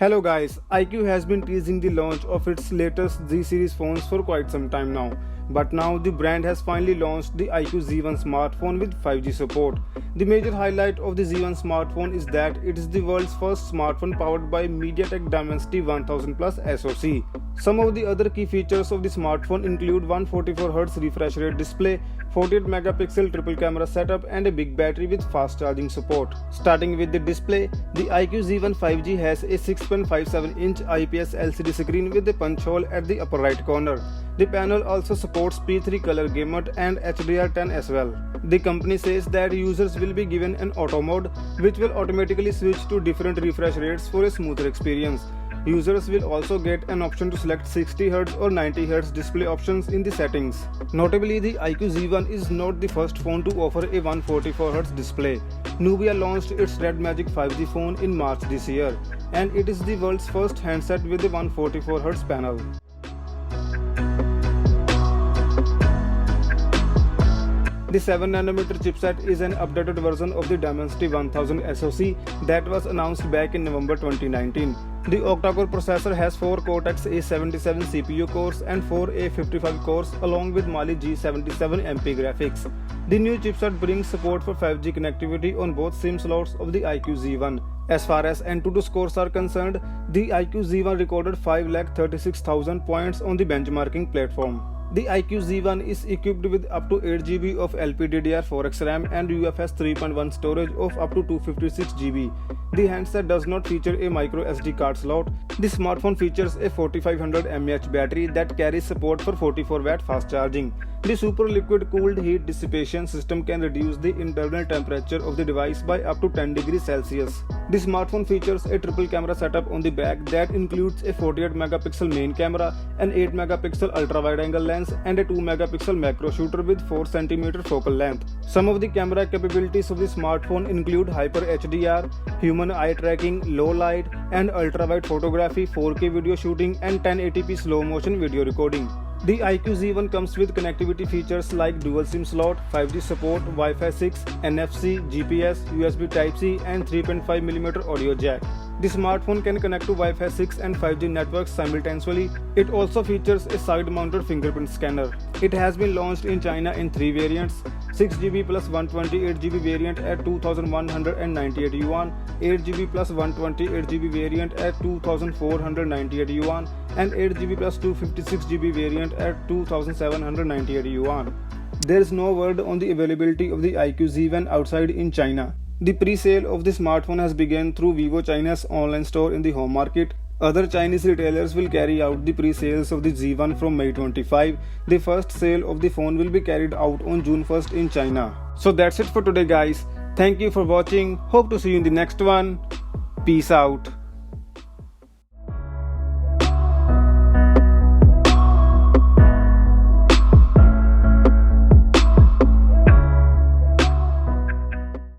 Hello guys, IQOO has been teasing the launch of its latest Z series phones for quite some time now. But now the brand has finally launched the IQOO Z1 smartphone with 5G support. The major highlight of the Z1 smartphone is that it is the world's first smartphone powered by Mediatek Dimensity 1000 Plus SoC. Some of the other key features of the smartphone include 144Hz refresh rate display, 48-megapixel triple camera setup and a big battery with fast charging support. Starting with the display, the IQOO Z1 5G has a 6.57-inch IPS LCD screen with a punch hole at the upper right corner. The panel also supports P3 color gamut and HDR10 as well. The company says that users will be given an auto mode, which will automatically switch to different refresh rates for a smoother experience. Users will also get an option to select 60Hz or 90Hz display options in the settings. Notably, the IQOO Z1 is not the first phone to offer a 144Hz display. Nubia launched its Red Magic 5G phone in March this year, and it is the world's first handset with a 144Hz panel. The 7nm chipset is an updated version of the Dimensity 1000 SoC that was announced back in November 2019. The octa-core processor has 4 Cortex-A77 CPU cores and 4 A55 cores along with Mali G77 MP graphics. The new chipset brings support for 5G connectivity on both SIM slots of the IQOO Z1. As far as AnTuTu scores are concerned, the IQOO Z1 recorded 536,000 points on the benchmarking platform. The IQOO Z1 is equipped with up to 8GB of LPDDR4X RAM and UFS 3.1 storage of up to 256GB. The handset does not feature a micro SD card slot. The smartphone features a 4500 mAh battery that carries support for 44W fast charging. The super liquid cooled heat dissipation system can reduce the internal temperature of the device by up to 10 degrees Celsius. The smartphone features a triple camera setup on the back that includes a 48-megapixel main camera, an 8-megapixel ultra-wide-angle lens and a 2-megapixel macro shooter with 4cm focal length. Some of the camera capabilities of the smartphone include Hyper HDR, human eye tracking, low light and ultra-wide photography, 4K video shooting and 1080p slow-motion video recording. The IQOO Z1 comes with connectivity features like dual SIM slot, 5G support, Wi-Fi 6, NFC, GPS, USB Type-C and 3.5mm audio jack. The smartphone can connect to Wi-Fi 6 and 5G networks simultaneously. It also features a side-mounted fingerprint scanner. It has been launched in China in 3 variants: 6GB plus 128GB variant at 2,198 yuan, 8GB plus 128GB variant at 2,498 yuan, and 8GB plus 256GB variant at 2,798 yuan. There is no word on the availability of the IQOO Z1 outside in China. The pre-sale of the smartphone has begun through Vivo China's online store in the home market. Other Chinese retailers will carry out the pre-sales of the Z1 from May 25. The first sale of the phone will be carried out on June 1st in China. So that's it for today guys. Thank you for watching. Hope to see you in the next one. Peace out.